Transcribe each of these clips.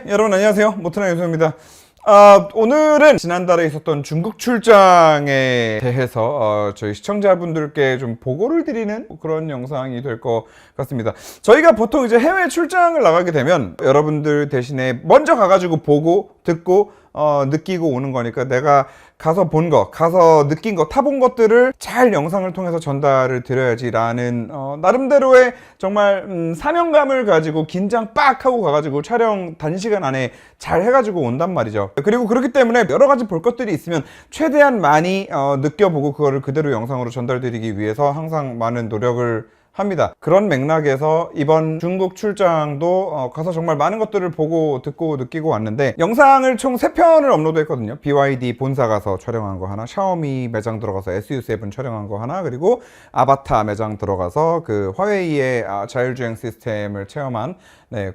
여러분 안녕하세요. 모트나 유소입니다. 오늘은 지난달에 있었던 중국 출장에 대해서 저희 시청자분들께 좀 보고를 드리는 그런 영상이 될 것 같습니다. 저희가 보통 이제 해외 출장을 나가게 되면 여러분들 대신에 먼저 가가지고 보고 듣고 느끼고 오는 거니까 내가 가서 본 거, 가서 느낀 거, 타본 것들을 잘 영상을 통해서 전달을 드려야지라는 나름대로의 정말 사명감을 가지고 긴장 빡 하고 가가지고 촬영 단시간 안에 잘 해가지고 온단 말이죠. 그리고 그렇기 때문에 여러 가지 볼 것들이 있으면 최대한 많이 느껴보고 그거를 그대로 영상으로 전달드리기 위해서 항상 많은 노력을 합니다. 그런 맥락에서 이번 중국 출장도 가서 정말 많은 것들을 보고 듣고 느끼고 왔는데, 영상을 총 3편을 업로드했거든요. BYD 본사 가서 촬영한 거 하나, 샤오미 매장 들어가서 SU7 촬영한 거 하나, 그리고 아바타 매장 들어가서 그 화웨이의 자율주행 시스템을 체험한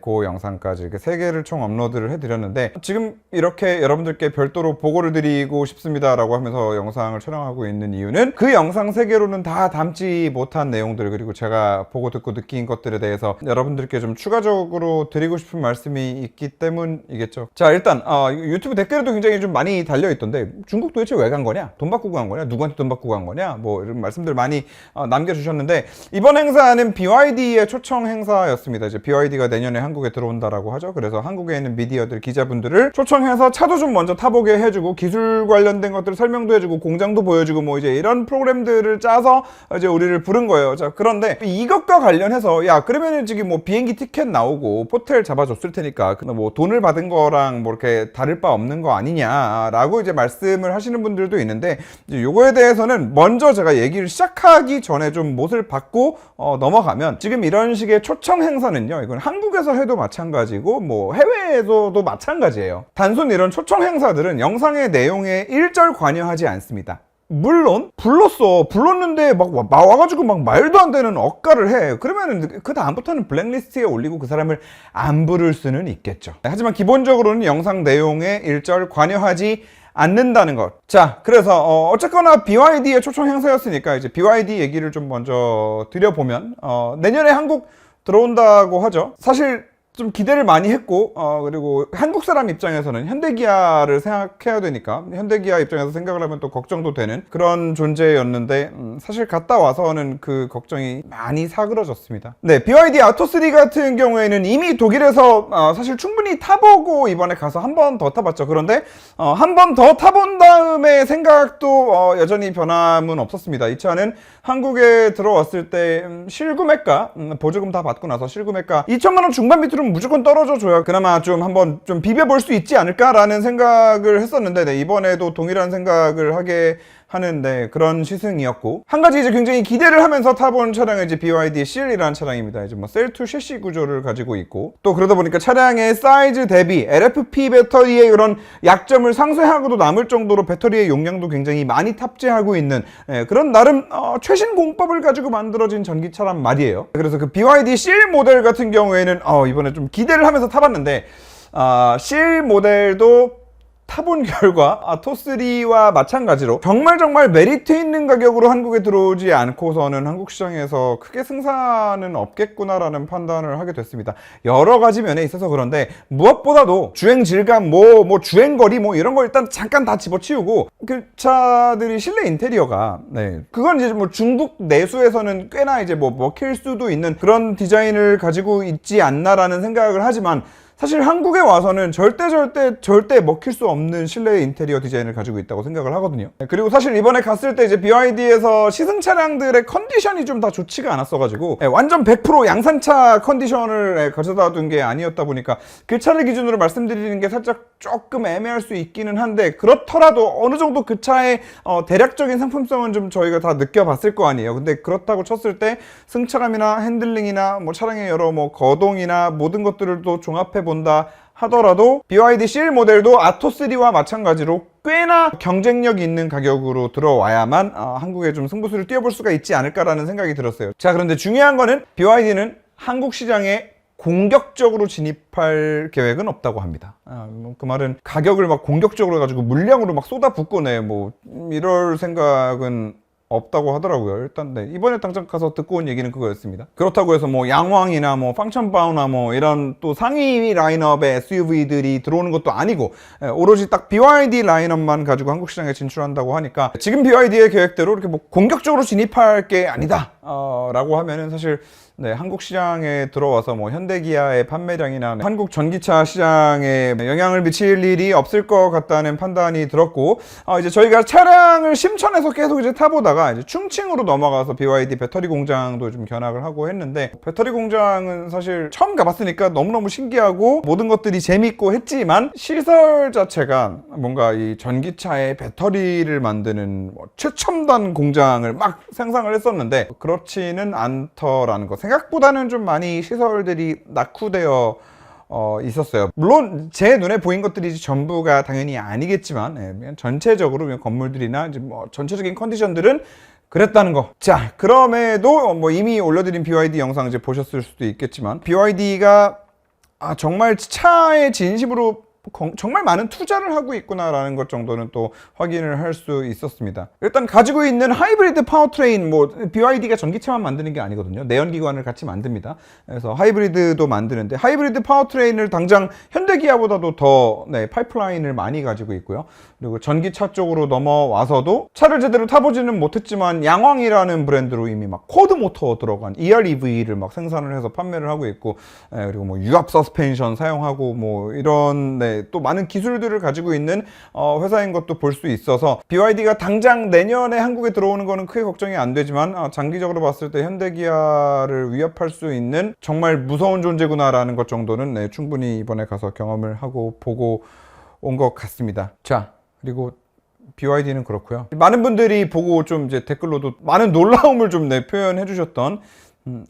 그 영상까지 이렇게 3개를 총 업로드를 해드렸는데, 지금 이렇게 여러분들께 별도로 보고를 드리고 싶습니다 라고 하면서 영상을 촬영하고 있는 이유는, 그 영상 3개로는 다 담지 못한 내용들, 그리고 제가 보고 듣고 느낀 것들에 대해서 여러분들께 좀 추가적으로 드리고 싶은 말씀이 있기 때문이겠죠. 자, 일단 유튜브 댓글에도 굉장히 좀 많이 달려있던데, 중국 도대체 왜 간 거냐? 돈 바꾸고 간 거냐? 누구한테 돈 바꾸고 간 거냐? 뭐 이런 말씀들 많이 남겨주셨는데, 이번 행사는 BYD의 초청 행사였습니다. 이제 BYD가 내년에 한국에 들어온다라고 하죠. 그래서 한국에 있는 미디어들, 기자분들을 초청해서 차도 좀 먼저 타보게 해주고, 기술 관련된 것들 설명도 해주고, 공장도 보여주고, 뭐 이제 이런 프로그램들을 짜서 이제 우리를 부른 거예요. 자, 그런데 이것과 관련해서, 야, 그러면은 지금 뭐 비행기 티켓 나오고 호텔 잡아줬을 테니까 뭐 돈을 받은 거랑 뭐 이렇게 다를 바 없는 거 아니냐라고 이제 말씀을 하시는 분들도 있는데, 이제 요거에 대해서는 먼저 제가 얘기를 시작하기 전에 좀 못을 받고 넘어가면, 지금 이런 식의 초청 행사는요, 이건 한국에서 해도 마찬가지고 뭐 해외에서도 마찬가지예요. 단순 이런 초청 행사들은 영상의 내용에 일절 관여하지 않습니다. 물론 불렀는데 막 와가지고 막 말도 안 되는 억가를 해. 그러면은 그 다음부터는 블랙리스트에 올리고 그 사람을 안 부를 수는 있겠죠. 하지만 기본적으로는 영상 내용에 일절 관여하지 않는다는 것. 자, 그래서 어쨌거나 BYD의 초청 행사였으니까 이제 BYD 얘기를 좀 먼저 드려보면, 내년에 한국 들어온다고 하죠. 사실 좀 기대를 많이 했고, 그리고 한국 사람 입장에서는 현대기아를 생각해야 되니까, 현대기아 입장에서 생각을 하면 또 걱정도 되는 그런 존재였는데, 사실 갔다 와서는 그 걱정이 많이 사그러졌습니다. 네, BYD 아토3 같은 경우에는 이미 독일에서 사실 충분히 타보고 이번에 가서 한 번 더 타봤죠. 그런데 한 번 더 타본 다음에 생각도 여전히 변함은 없었습니다. 이 차는 한국에 들어왔을 때 실구매가, 보조금 다 받고 나서 실구매가 2천만 원 중반 밑으로 무조건 떨어져 줘야 그나마 좀 한번 좀 비벼볼 수 있지 않을까라는 생각을 했었는데, 네, 이번에도 동일한 생각을 하게 하는데 그런 시승이었고, 한 가지 이제 굉장히 기대를 하면서 타본 차량은 이제 BYD CL이라는 차량입니다. 이제 뭐 셀2 셰시 구조를 가지고 있고, 또 그러다 보니까 차량의 사이즈 대비 LFP 배터리의 이런 약점을 상쇄하고도 남을 정도로 배터리의 용량도 굉장히 많이 탑재하고 있는 그런 나름 최신 공법을 가지고 만들어진 전기차란 말이에요. 그래서 그 BYD CL 모델 같은 경우에는 이번에 좀 기대를 하면서 타봤는데, CL 모델도 타본 결과 아토3와 마찬가지로 정말 메리트 있는 가격으로 한국에 들어오지 않고서는 한국 시장에서 크게 승산은 없겠구나라는 판단을 하게 됐습니다. 여러 가지 면에 있어서. 그런데 무엇보다도 주행 질감, 뭐 주행거리 뭐 이런 거 일단 잠깐 다 집어치우고, 그 차들이 실내 인테리어가, 그건 이제 뭐 중국 내수에서는 꽤나 이제 뭐 먹힐 수도 있는 그런 디자인을 가지고 있지 않나라는 생각을 하지만, 사실 한국에 와서는 절대 먹힐 수 없는 실내 인테리어 디자인을 가지고 있다고 생각을 하거든요. 그리고 사실 이번에 갔을 때 이제 BYD에서 시승 차량들의 컨디션이 좀 다 좋지가 않았어가지고, 완전 100% 양산차 컨디션을 가져다 둔 게 아니었다 보니까 그 차를 기준으로 말씀드리는 게 살짝 조금 애매할 수 있기는 한데, 그렇더라도 어느 정도 그 차의 대략적인 상품성은 좀 저희가 다 느껴봤을 거 아니에요. 근데 그렇다고 쳤을 때 승차감이나 핸들링이나 뭐 차량의 여러 뭐 거동이나 모든 것들을 또 종합해 본다 하더라도 BYD CL 모델도 아토3와 마찬가지로 꽤나 경쟁력 있는 가격으로 들어와야만 한국에 좀 승부수를 띄워볼 수가 있지 않을까라는 생각이 들었어요. 자, 그런데 중요한 거는 BYD는 한국 시장에 공격적으로 진입할 계획은 없다고 합니다. 그 말은 가격을 막 공격적으로 가지고 물량으로 막 쏟아붓고 뭐 이럴 생각은 없다고 하더라고요. 일단 네, 이번에 당장 가서 듣고 온 얘기는 그거였습니다. 그렇다고 해서 뭐 양왕이나 뭐 팡천바오나 뭐 이런 또 상위 라인업의 SUV들이 들어오는 것도 아니고 오로지 딱 BYD 라인업만 가지고 한국 시장에 진출한다고 하니까 지금 BYD의 계획대로 이렇게 뭐 공격적으로 진입할 게 아니다 라고 하면은 사실 네, 한국 시장에 들어와서 뭐 현대기아의 판매량이나 한국 전기차 시장에 영향을 미칠 일이 없을 것 같다는 판단이 들었고, 이제 저희가 차량을 심천에서 계속 이제 타보다가 이제 충칭으로 넘어가서 BYD 배터리 공장도 좀 견학을 하고 했는데, 배터리 공장은 사실 처음 가봤으니까 너무너무 신기하고 모든 것들이 재밌고 했지만 시설 자체가 뭔가 이 전기차의 배터리를 만드는 뭐 최첨단 공장을 막 상상을 했었는데 그렇지는 않더라는 것. 생각보다는 좀 많이 시설들이 낙후되어 있었어요. 물론 제 눈에 보인 것들이 전부가 당연히 아니겠지만 그냥 전체적으로 그냥 건물들이나 이제 뭐 전체적인 컨디션들은 그랬다는 거. 자, 그럼에도 뭐 이미 올려드린 BYD 영상 이제 보셨을 수도 있겠지만 BYD가 정말 차에 진심으로 정말 많은 투자를 하고 있구나라는 것 정도는 또 확인을 할 수 있었습니다. 일단 가지고 있는 하이브리드 파워트레인, 뭐 BYD가 전기차만 만드는 게 아니거든요. 내연기관을 같이 만듭니다. 그래서 하이브리드도 만드는데 하이브리드 파워트레인을 당장 현대기아보다도 더 파이프라인을 많이 가지고 있고요. 그리고 전기차 쪽으로 넘어와서도 차를 제대로 타보지는 못했지만 양왕이라는 브랜드로 이미 막 쿼드 모터 들어간 EREV를 막 생산을 해서 판매를 하고 있고, 그리고 뭐 유압 서스펜션 사용하고 뭐 이런 또 많은 기술들을 가지고 있는 회사인 것도 볼 수 있어서 BYD가 당장 내년에 한국에 들어오는 거는 크게 걱정이 안 되지만 장기적으로 봤을 때 현대기아를 위협할 수 있는 정말 무서운 존재구나라는 것 정도는 충분히 이번에 가서 경험을 하고 보고 온 것 같습니다. 자, 그리고 BYD는 그렇고요. 많은 분들이 보고 좀 이제 댓글로도 많은 놀라움을 좀 표현해 주셨던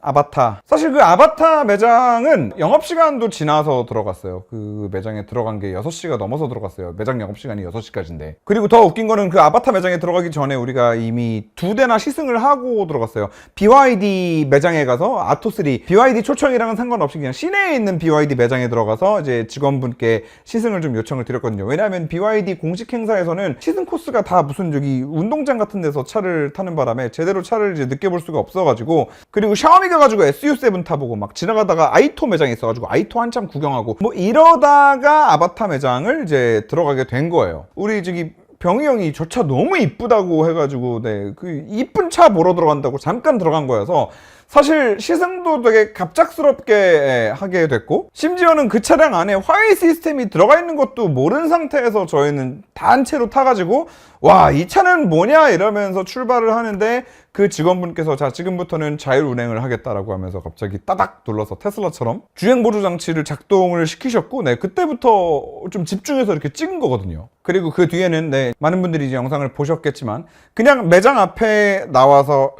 아바타. 사실 그 아바타 매장은 영업시간도 지나서 들어갔어요. 그 매장에 들어간 게 6시가 넘어서 들어갔어요. 매장 영업시간이 6시까지인데. 그리고 더 웃긴 거는 그 아바타 매장에 들어가기 전에 우리가 이미 2대나 시승을 하고 들어갔어요. BYD 매장에 가서 아토3, BYD 초청이랑은 상관없이 그냥 시내에 있는 BYD 매장에 들어가서 이제 직원분께 시승을 좀 요청을 드렸거든요. 왜냐하면 BYD 공식 행사에서는 시승 코스가 다 무슨 저기 운동장 같은 데서 차를 타는 바람에 제대로 차를 이제 느껴볼 수가 없어가지고, 그리고 샤오미 가가지고 SU7 타보고 막 지나가다가 아이토 매장에 있어가지고 아이토 한참 구경하고 뭐 이러다가 아바타 매장을 이제 들어가게 된 거예요. 우리 저기 병희 형이 저 차 너무 이쁘다고 해가지고 그 이쁜 차 보러 들어간다고 잠깐 들어간 거여서 사실 시승도 되게 갑작스럽게 하게 됐고, 심지어는 그 차량 안에 화웨이 시스템이 들어가 있는 것도 모르는 상태에서 저희는 단체로 타가지고 와, 이 차는 뭐냐 이러면서 출발을 하는데 그 직원분께서 자, 지금부터는 자율 운행을 하겠다라고 하면서 갑자기 따닥 눌러서 테슬라처럼 주행 보조 장치를 작동을 시키셨고, 그때부터 좀 집중해서 이렇게 찍은 거거든요. 그리고 그 뒤에는 많은 분들이 이제 영상을 보셨겠지만 그냥 매장 앞에 나와서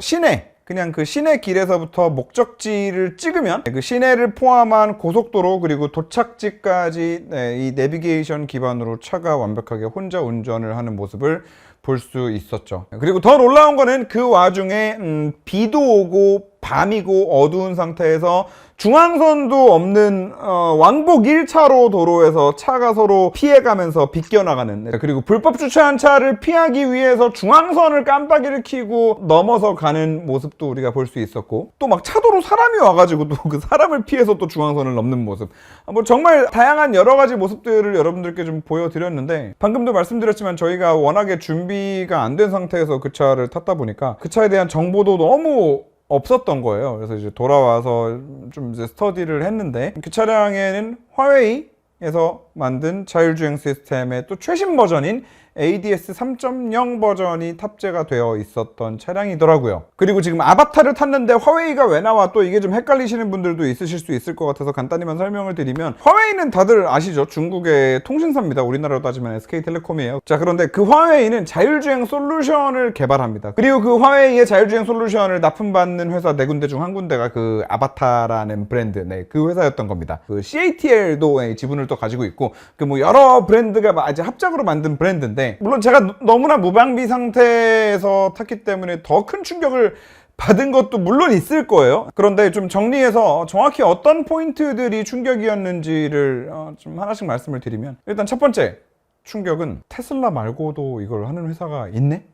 그냥 그 시내 길에서부터 목적지를 찍으면 그 시내를 포함한 고속도로 그리고 도착지까지 이 내비게이션 기반으로 차가 완벽하게 혼자 운전을 하는 모습을 볼 수 있었죠. 그리고 더 놀라운 거는 그 와중에 비도 오고 밤이고 어두운 상태에서 중앙선도 없는 왕복 1차로 도로에서 차가 서로 피해가면서 비껴나가는, 그리고 불법 주차한 차를 피하기 위해서 중앙선을 깜빡이를 켜고 넘어서 가는 모습도 우리가 볼 수 있었고, 또 막 차도로 사람이 와가지고 또 그 사람을 피해서 또 중앙선을 넘는 모습, 뭐 정말 다양한 여러 가지 모습들을 여러분들께 좀 보여드렸는데, 방금도 말씀드렸지만 저희가 워낙에 준비가 안 된 상태에서 그 차를 탔다 보니까 그 차에 대한 정보도 너무 없었던 거예요. 그래서 이제 돌아와서 좀 이제 스터디를 했는데 그 차량에는 화웨이에서 만든 자율주행 시스템의 또 최신 버전인 ADS 3.0 버전이 탑재가 되어 있었던 차량이더라고요. 그리고 지금 아바타를 탔는데 화웨이가 왜 나와? 또 이게 좀 헷갈리시는 분들도 있으실 수 있을 것 같아서 간단히만 설명을 드리면, 화웨이는 다들 아시죠? 중국의 통신사입니다. 우리나라로 따지면 SK텔레콤이에요. 자, 그런데 그 화웨이는 자율주행 솔루션을 개발합니다. 그리고 그 화웨이의 자율주행 솔루션을 납품받는 회사 4군데 중 한 군데가 그 아바타라는 브랜드, 그 회사였던 겁니다. 그 CATL도 지분을 또 가지고 있고, 그 뭐 여러 브랜드가 이제 합작으로 만든 브랜드인데, 물론 제가 너무나 무방비 상태에서 탔기 때문에 더 큰 충격을 받은 것도 물론 있을 거예요. 그런데 좀 정리해서 정확히 어떤 포인트들이 충격이었는지를 좀 하나씩 말씀을 드리면, 일단 첫 번째 충격은 테슬라 말고도 이걸 하는 회사가 있네?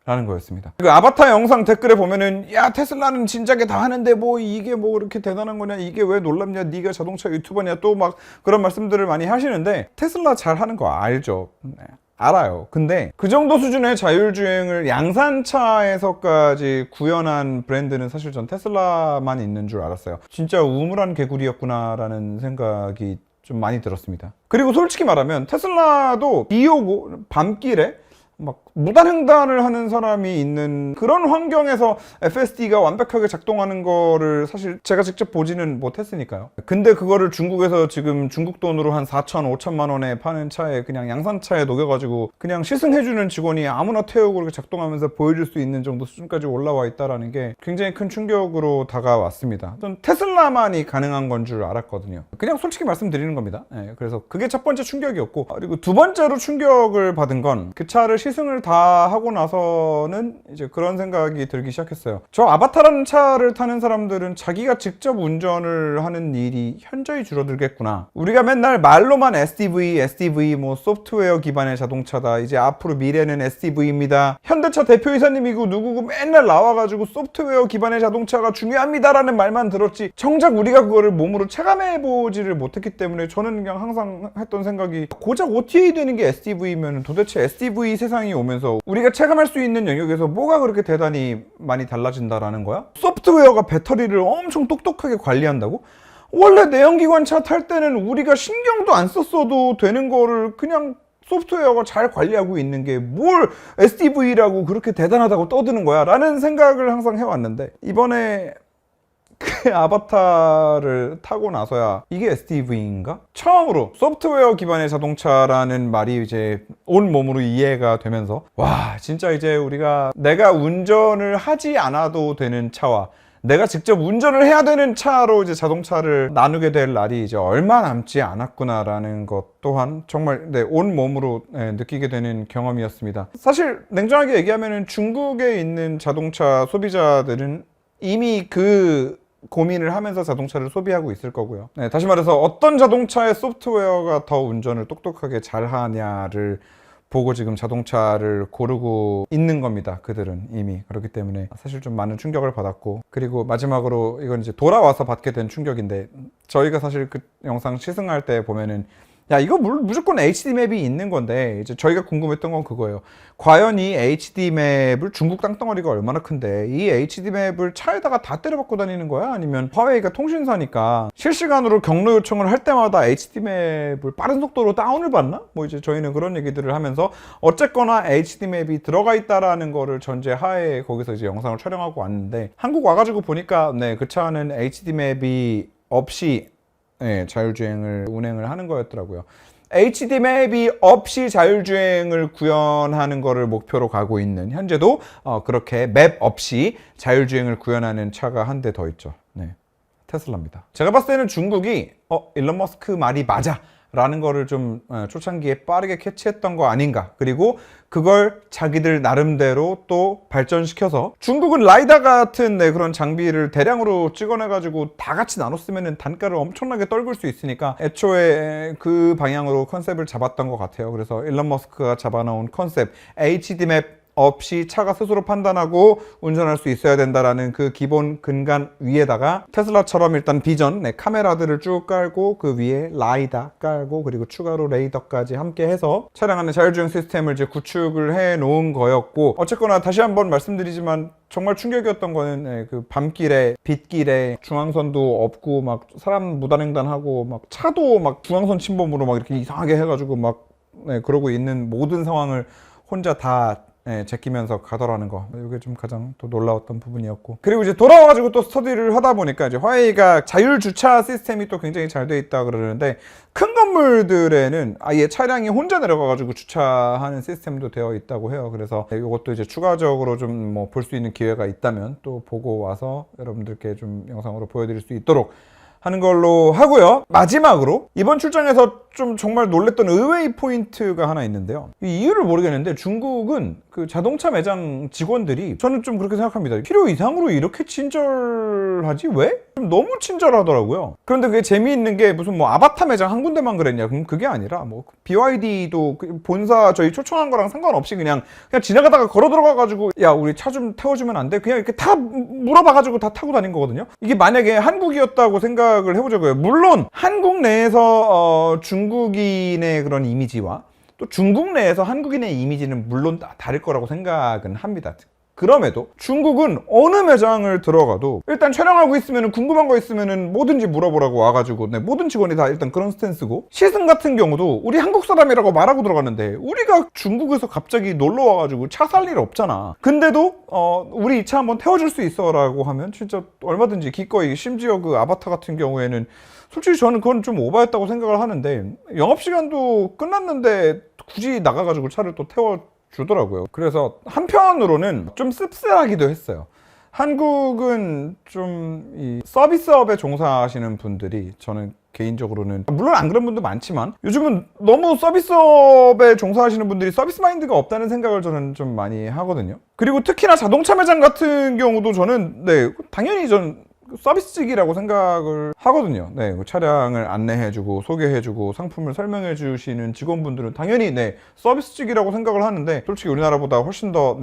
라는 거였습니다. 그 아바타 영상 댓글에 보면은 야 테슬라는 진작에 다 하는데 뭐 이게 뭐 그렇게 대단한 거냐, 이게 왜 놀랍냐, 네가 자동차 유튜버냐, 또 막 그런 말씀들을 많이 하시는데 테슬라 잘 하는 거 알죠. 네. 알아요. 근데 그 정도 수준의 자율주행을 양산차에서까지 구현한 브랜드는 사실 전 테슬라만 있는 줄 알았어요. 진짜 우물한 개구리였구나라는 생각이 좀 많이 들었습니다. 그리고 솔직히 말하면 테슬라도 비 오고 밤길에 막 무단횡단을 하는 사람이 있는 그런 환경에서 FSD가 완벽하게 작동하는 거를 사실 제가 직접 보지는 못했으니까요. 근데 그거를 중국에서 지금 중국 돈으로 한 4천, 5천만 원에 파는 차에 그냥 양산차에 녹여가지고 그냥 시승해주는 직원이 아무나 태우고 그렇게 작동하면서 보여줄 수 있는 정도 수준까지 올라와 있다는 게 굉장히 큰 충격으로 다가왔습니다. 전 테슬라만이 가능한 건 줄 알았거든요. 그냥 솔직히 말씀드리는 겁니다. 네, 그래서 그게 첫 번째 충격이었고, 그리고 두 번째로 충격을 받은 건 그 차를 시승을 다 하고 나서는 이제 그런 생각이 들기 시작했어요. 저 아바타라는 차를 타는 사람들은 자기가 직접 운전을 하는 일이 현저히 줄어들겠구나. 우리가 맨날 말로만 SDV 뭐 소프트웨어 기반의 자동차다, 이제 앞으로 미래는 SDV입니다, 현대차 대표이사님이고 누구고 맨날 나와가지고 소프트웨어 기반의 자동차가 중요합니다라는 말만 들었지 정작 우리가 그거를 몸으로 체감해보지를 못했기 때문에 저는 그냥 항상 했던 생각이, 고작 OTA 되는 게 SDV면 도대체 SDV 세상이 오면서 우리가 체감할 수 있는 영역에서 뭐가 그렇게 대단히 많이 달라진다라는 거야? 소프트웨어가 배터리를 엄청 똑똑하게 관리한다고? 원래 내연기관차 탈 때는 우리가 신경도 안 썼어도 되는 거를 그냥 소프트웨어가 잘 관리하고 있는 게 뭘 SDV라고 그렇게 대단하다고 떠드는 거야? 라는 생각을 항상 해왔는데, 이번에 그 아바타를 타고 나서야 이게 SDV인가? 처음으로 소프트웨어 기반의 자동차라는 말이 이제 온 몸으로 이해가 되면서, 와 진짜 이제 우리가 내가 운전을 하지 않아도 되는 차와 내가 직접 운전을 해야 되는 차로 이제 자동차를 나누게 될 날이 이제 얼마 남지 않았구나라는 것 또한 정말 온 몸으로 느끼게 되는 경험이었습니다. 사실 냉정하게 얘기하면 중국에 있는 자동차 소비자들은 이미 그 고민을 하면서 자동차를 소비하고 있을 거고요. 네, 다시 말해서 어떤 자동차의 소프트웨어가 더 운전을 똑똑하게 잘 하냐를 보고 지금 자동차를 고르고 있는 겁니다. 그들은 이미. 그렇기 때문에 사실 좀 많은 충격을 받았고, 그리고 마지막으로 이건 이제 돌아와서 받게 된 충격인데, 저희가 사실 그 영상 시승할 때 보면은 야 이거 무조건 HD맵이 있는 건데, 이제 저희가 궁금했던 건 그거예요. 과연 이 HD맵을, 중국 땅덩어리가 얼마나 큰데 이 HD맵을 차에다가 다 때려박고 다니는 거야? 아니면 화웨이가 통신사니까 실시간으로 경로 요청을 할 때마다 HD맵을 빠른 속도로 다운을 받나? 뭐 이제 저희는 그런 얘기들을 하면서 어쨌거나 HD맵이 들어가 있다라는 거를 전제하에 거기서 이제 영상을 촬영하고 왔는데, 한국 와가지고 보니까 그 차는 HD맵이 없이 자율주행을 운행을 하는 거였더라고요. HD맵이 없이 자율주행을 구현하는 거를 목표로 가고 있는, 현재도 그렇게 맵 없이 자율주행을 구현하는 차가 한 대 더 있죠. 테슬라입니다. 제가 봤을 때는 중국이 일론 머스크 말이 맞아 라는 거를 좀 초창기에 빠르게 캐치했던 거 아닌가. 그리고 그걸 자기들 나름대로 또 발전시켜서, 중국은 라이다 같은 그런 장비를 대량으로 찍어내가지고 다 같이 나눠 쓰면 단가를 엄청나게 떨굴 수 있으니까 애초에 그 방향으로 컨셉을 잡았던 것 같아요. 그래서 일론 머스크가 잡아놓은 컨셉, HD맵 없이 차가 스스로 판단하고 운전할 수 있어야 된다라는 그 기본 근간 위에다가 테슬라처럼 일단 비전, 카메라들을 쭉 깔고 그 위에 라이다 깔고 그리고 추가로 레이더까지 함께 해서 차량 안에 자율주행 시스템을 이제 구축을 해 놓은 거였고, 어쨌거나 다시 한번 말씀드리지만 정말 충격이었던 거는 그 밤길에, 빗길에 중앙선도 없고 막 사람 무단횡단하고 막 차도 막 중앙선 침범으로 막 이렇게 이상하게 해가지고 막 그러고 있는 모든 상황을 혼자 다 제끼면서 가더라는 거, 이게 좀 가장 또 놀라웠던 부분이었고, 그리고 이제 돌아와가지고 또 스터디를 하다 보니까 이제 화웨이가 자율 주차 시스템이 또 굉장히 잘 돼 있다 그러는데, 큰 건물들에는 아예 차량이 혼자 내려가가지고 주차하는 시스템도 되어 있다고 해요. 그래서 이것도 이제 추가적으로 좀 뭐 볼 수 있는 기회가 있다면 또 보고 와서 여러분들께 좀 영상으로 보여드릴 수 있도록 하는 걸로 하고요. 마지막으로 이번 출장에서 좀 정말 놀랬던 의외의 포인트가 하나 있는데요. 이 이유를 모르겠는데 중국은 그 자동차 매장 직원들이 저는 좀 그렇게 생각합니다. 필요 이상으로 이렇게 친절하지? 왜? 좀 너무 친절하더라고요. 그런데 그게 재미있는 게 무슨 뭐 아바타 매장 한 군데만 그랬냐? 그럼 그게 아니라 뭐 BYD도 본사 저희 초청한 거랑 상관없이 그냥 지나가다가 걸어 들어가가지고 야 우리 차 좀 태워주면 안 돼? 그냥 이렇게 다 물어봐가지고 다 타고 다닌 거거든요. 이게 만약에 한국이었다고 생각을 해보자고요. 물론 한국 내에서 중국인의 그런 이미지와 또 중국 내에서 한국인의 이미지는 물론 다를 거라고 생각은 합니다. 그럼에도 중국은 어느 매장을 들어가도 일단 촬영하고 있으면 궁금한 거 있으면 뭐든지 물어보라고 와가지고 모든 직원이 다 일단 그런 스탠스고, 시승 같은 경우도 우리 한국 사람이라고 말하고 들어갔는데 우리가 중국에서 갑자기 놀러 와가지고 차 살 일 없잖아. 근데도 우리 이 차 한번 태워줄 수 있어 라고 하면 진짜 얼마든지 기꺼이, 심지어 그 아바타 같은 경우에는 솔직히 저는 그건 좀 오바였다고 생각을 하는데 영업시간도 끝났는데 굳이 나가가지고 차를 또 태워주더라고요. 그래서 한편으로는 좀 씁쓸하기도 했어요. 한국은 좀 이 서비스업에 종사하시는 분들이, 저는 개인적으로는 물론 안 그런 분도 많지만 요즘은 너무 서비스업에 종사하시는 분들이 서비스 마인드가 없다는 생각을 저는 좀 많이 하거든요. 그리고 특히나 자동차 매장 같은 경우도 저는 당연히 전 서비스직이라고 생각을 하거든요. 차량을 안내해주고 소개해주고 상품을 설명해주시는 직원분들은 당연히 서비스직이라고 생각을 하는데, 솔직히 우리나라보다 훨씬 더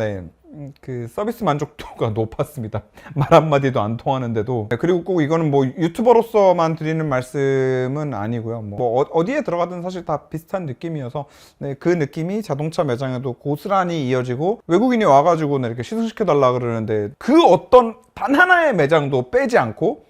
그 서비스 만족도가 높았습니다. 말 한마디도 안 통하는데도. 그리고 꼭 이거는 뭐 유튜버로서만 드리는 말씀은 아니고요. 뭐 어디에 들어가든 사실 다 비슷한 느낌이어서 그 느낌이 자동차 매장에도 고스란히 이어지고, 외국인이 와가지고 이렇게 시승시켜달라 그러는데 그 어떤 단 하나의 매장도 빼지 않고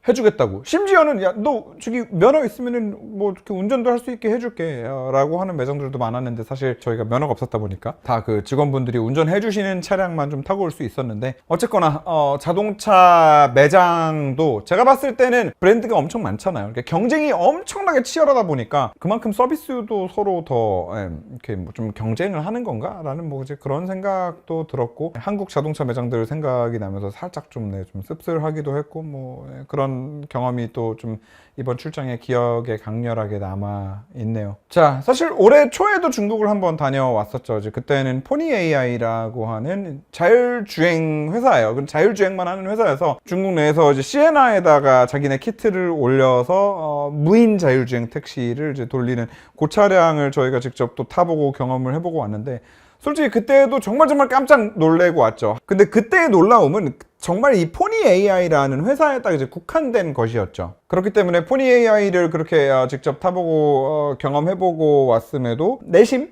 해주겠다고. 심지어는 야 너 저기 면허 있으면은 뭐 이렇게 운전도 할 수 있게 해줄게 라고 하는 매장들도 많았는데, 사실 저희가 면허가 없었다 보니까 다 그 직원분들이 운전해 주시는 차량만 좀 타고 올 수 있었는데, 어쨌거나 자동차 매장도 제가 봤을 때는 브랜드가 엄청 많잖아요. 그러니까 경쟁이 엄청나게 치열하다 보니까 그만큼 서비스도 서로 더 이렇게 뭐 좀 경쟁을 하는 건가 라는 뭐 이제 그런 생각도 들었고, 한국 자동차 매장들 생각이 나면서 살짝 좀 씁쓸하기도 했고, 뭐 그런 경험이 또 좀 이번 출장의 기억에 강렬하게 남아 있네요. 자, 사실 올해 초에도 중국을 한번 다녀왔었죠. 이제 그때는 포니 AI라고 하는 자율주행 회사예요. 자율주행만 하는 회사여서 중국 내에서 이제 시에나에다가 자기네 키트를 올려서 무인 자율주행 택시를 이제 돌리는 그 차량을 저희가 직접 또 타보고 경험을 해보고 왔는데, 솔직히 그때도 정말 깜짝 놀래고 왔죠. 근데 그때의 놀라움은 정말 이 포니 AI라는 회사에 딱 이제 국한된 것이었죠. 그렇기 때문에 포니 AI를 그렇게 직접 타보고 경험해보고 왔음에도 내심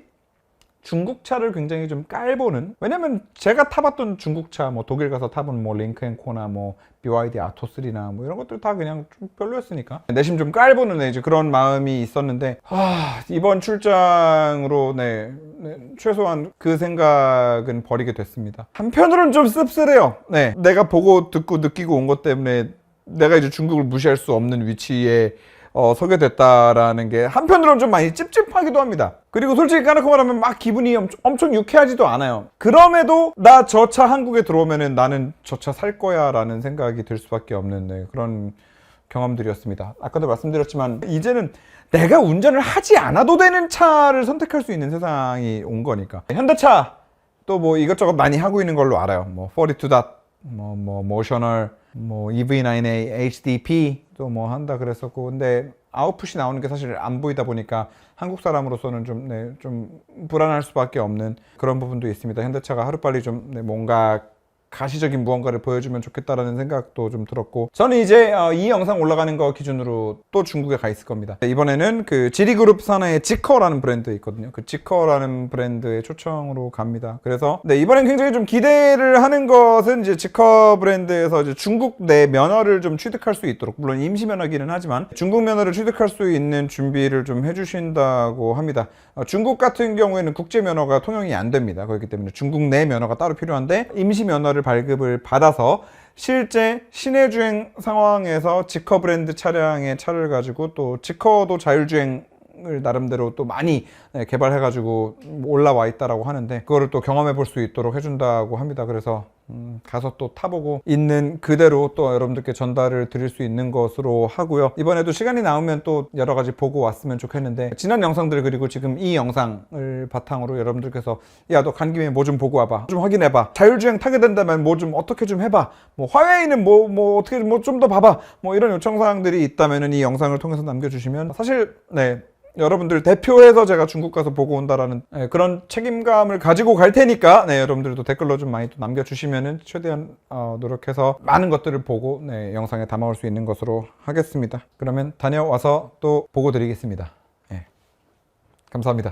중국 차를 굉장히 좀 깔보는, 왜냐면 제가 타봤던 중국 차, 뭐 독일 가서 타본 뭐 링크앤코나 뭐 BYD 아토3나 뭐 이런 것들 다 그냥 좀 별로였으니까 내심 좀 깔보는 이제 그런 마음이 있었는데, 이번 출장으로 최소한 그 생각은 버리게 됐습니다. 한편으로는 좀 씁쓸해요. 내가 보고 듣고 느끼고 온 것 때문에 내가 이제 중국을 무시할 수 없는 위치에 서게 됐다라는 게 한편으로는 좀 많이 찝찝하기도 합니다. 그리고 솔직히 까놓고 말하면 막 기분이 엄청 유쾌하지도 않아요. 그럼에도 나 저 차 한국에 들어오면은 나는 저 차 살 거야 라는 생각이 들 수밖에 없는 그런 경험들이었습니다. 아까도 말씀드렸지만 이제는 내가 운전을 하지 않아도 되는 차를 선택할 수 있는 세상이 온 거니까. 현대차 또 뭐 이것저것 많이 하고 있는 걸로 알아요. 뭐 42닷, 뭐 모셔널, 뭐 EV9A, HDP 또 뭐 한다 그랬었고, 근데 아웃풋이 나오는 게 사실 안 보이다 보니까 한국 사람으로서는 좀 불안할 수밖에 없는 그런 부분도 있습니다. 현대차가 하루빨리 좀 뭔가 가시적인 무언가를 보여주면 좋겠다라는 생각도 좀 들었고, 저는 이제 이 영상 올라가는 거 기준으로 또 중국에 가 있을 겁니다. 이번에는 그 지리그룹 산하의 지커라는 브랜드 있거든요. 그 지커라는 브랜드의 초청으로 갑니다. 그래서 이번엔 굉장히 좀 기대를 하는 것은 이제 지커 브랜드에서 이제 중국 내 면허를 좀 취득할 수 있도록, 물론 임시 면허기는 하지만 중국 면허를 취득할 수 있는 준비를 좀 해주신다고 합니다. 중국 같은 경우에는 국제 면허가 통용이 안 됩니다. 그렇기 때문에 중국 내 면허가 따로 필요한데, 임시 면허를 발급을 받아서 실제 시내 주행 상황에서 지커 브랜드 차량의 차를 가지고 또 지커도 자율주행 영상을 나름대로 또 많이 개발해가지고 올라와 있다라고 하는데 그거를 또 경험해 볼 수 있도록 해준다고 합니다. 그래서 가서 또 타보고 있는 그대로 또 여러분들께 전달을 드릴 수 있는 것으로 하고요. 이번에도 시간이 나오면 또 여러 가지 보고 왔으면 좋겠는데 지난 영상들 그리고 지금 이 영상을 바탕으로 여러분들께서 야, 너 간 김에 뭐 좀 보고 와봐, 좀 확인해봐, 자율주행 타게 된다면 뭐 좀 어떻게 좀 해봐, 뭐 화웨이는 뭐 어떻게 뭐 좀 더 봐봐, 뭐 이런 요청사항들이 있다면은 이 영상을 통해서 남겨주시면 사실 여러분들 대표해서 제가 중국 가서 보고 온다라는 그런 책임감을 가지고 갈 테니까 여러분들도 댓글로 좀 많이 또 남겨주시면은 최대한 노력해서 많은 것들을 보고 영상에 담아올 수 있는 것으로 하겠습니다. 그러면 다녀와서 또 보고 드리겠습니다. 감사합니다.